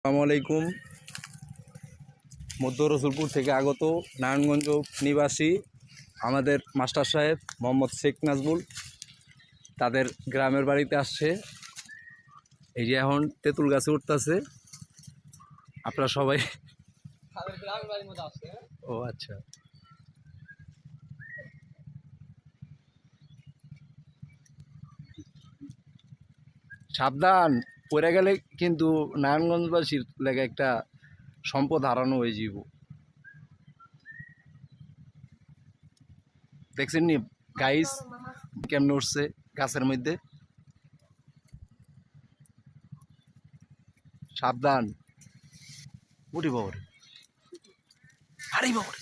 আসসালামু আলাইকুম। মধ্য রসুলপুর থেকে আগত নারায়ণগঞ্জ নিবাসী আমাদের মাস্টার সাহেব মোহাম্মদ শেখ নাজবুল তাদের গ্রামের বাড়িতে আসছে। এই যে এখন তেঁতুল গাছে উঠতেছে। আপনারা সবাই ও আচ্ছা, সাবধান, পড়ে গেলে কিন্তু নারায়ণগঞ্জবাসীর লেগে একটা সম্পদ হারানো হয়ে যাব। দেখছেন নি গাইস কেমনে উঠছে গাছের মধ্যে? সাবধান, উঠি বাবরে, হারি বাবরে।